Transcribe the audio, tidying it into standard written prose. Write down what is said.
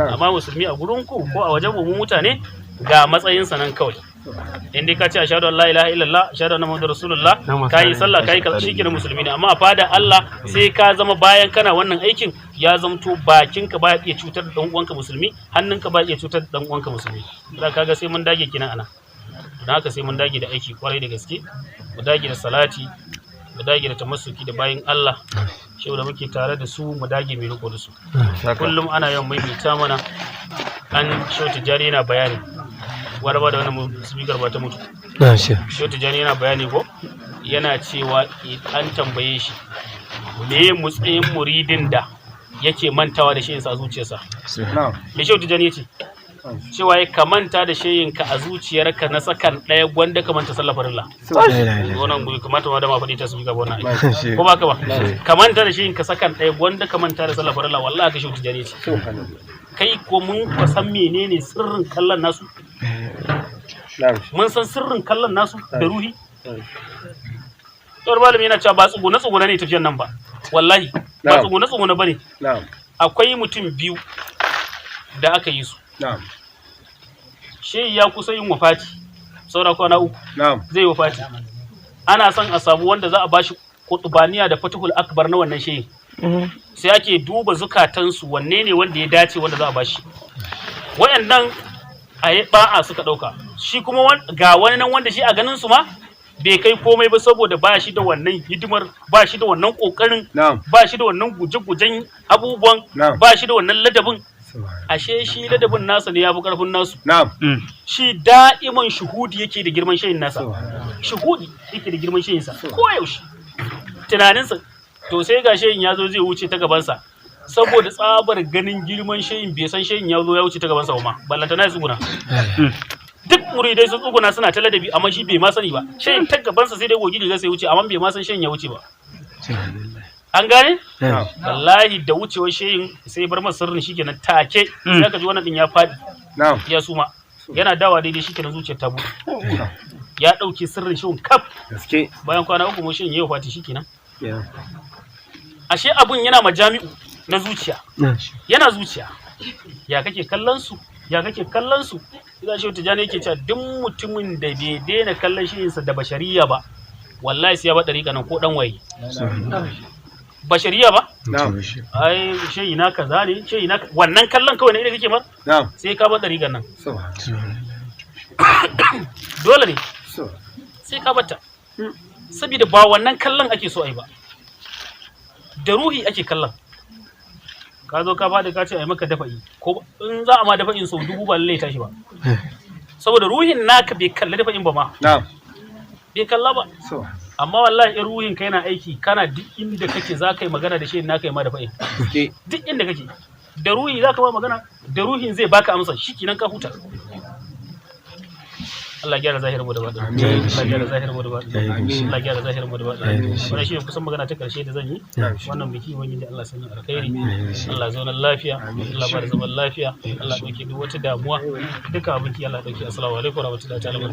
amma musulmi a gurin ku ko a wajen mu mutane ga matsayin sa nan kawai in dai ka ce ashhadu an la ilaha illallah ashhadu anna muhammadar rasulullah kai sallah kai kaza shikenan musulmi ne amma a fada Allah sai ka zama bayan kana wannan aikin ya zamto bakinka ba iya cutar da dan uwanka musulmi hannunka ba iya cutar da dan uwanka musulmi da kaga sai mun dage kina ana dan haka sai mun dage da aiki kwarai da gaske mu dage da salati mu dage da tamassuki da bayin Allah shehu da muke tare da su mu dage mai riko da su kullum ana yawan maimaita mana an shehu tijari yana bayani wanda ba da wannan speaker ba ta mutu shehu tijari yana bayani ko yana cewa an tambaye shi me mutsayin muridin da yake mantawa da shayinsa a zuciyarsa me shehu tijari yace cewa ya kamanta da shayinka a zuciyarka na sakan ɗaya gwanda ka manta sallar farilla wannan bai kamata ma da ma faɗi ta su ga wannan ko ba ka ba kamanta da shayinka sakan ɗaya gwanda ka manta da sallar farilla wallahi ka shehu tijari ce kai ko mun ka san menene sirrin kallon nasu mun san sirrin kallon nasu da ruhi Tsawar malami yana cewa ba tsuguna ne tafiyan nan ba wallahi ba tsuguna bane akwai mutum biyu da aka yi su shehi ya kusa yin wafati saura kwana 3 zai wafati ana son a samu wanda za a bashi kutubaniya da fatihul akbar na wannan shehi sai ake duba zukatansu wanne ne wanda ya dace wanda za a bashi wayannan a yi ba'a suka dauka shi kuma ga wani nan wanda shi a ganin su ma bai kai komai ba saboda ba shi da wannan hidimar ba shi da wannan kokarin ba shi da wannan guje-gujen abubuwan ba shi da wannan ladabin ashe shi ladabin nasa ne ya fi karfin nasu shi da'iman shuhudi yake da girman shayin nasa shuhudi yake da girman shayin sa ko yaushe tunaninsa to sai ga shayin ya zo zai wuce ta gabansa saboda tsabar ganin girman shayin bai san shayin ya zo ya wuce ta gabansa ba ma ballantana ya tsuguna duk muridai sun tsuguna suna ta ladabi amma shi bai ma sani ba shayin ta gabansa sai dai gogi riga sai wuce amma bai ma san shayin ya wuce ba an gane wallahi da wucewar shayin sai bar masa sirrin shikenan take sai ka ji wannan din ya fadi ya suma yana dawa daidai shikenan zuciyar ta buɗe ya dauke sirrin shayin kaf bayan kwana 3 mu shayin yayi fati shikenan ashe abun yana majami'u na zuciya yana zuciya ya kake kallon su idan shehu tijani yake cewa duk mutumin da bai daina kallon shayinsa da bashariya ba wallahi sai ya ba dariƙa nan ko dan waye bashariya ba ai shayi na kaza ne shayi na wannan kallon kawai ne idan kake mar sai ka ba dariƙan nan dole ne sai ka bata saboda ba wannan kallon ake so ai ba da ruhi ake kallon ka zo ka bada ka ce ai maka dafa'i ko in za a ma dafa'in sau 1000 ba lalle tashi ba saboda ruhin naka bai kalla dafa'in ba ma bai kalla ba amma wallahi in ruhin ka yana aiki kana duk inda kake za ka yi magana da shi naka yi ma dafa'in duk inda kake da ruhi za ka ba magana da ruhin zai baka amsa shikenan ka huta Allah ya gyara zahirin mu da baɗi. Allah ya gyara zahirin mu da baɗi. Allah ya gyara zahirin mu da baɗi. Wannan shi ne kusan magana ta karshe da zan yi. Wannan biki wani da Allah sanya alkhairi. Allah zauna lafiya. Allah ba da zaman lafiya. Allah dauke duk wata damuwa. Duka biki Allah dauke. Assalamu alaikum warahmatullahi ta'ala.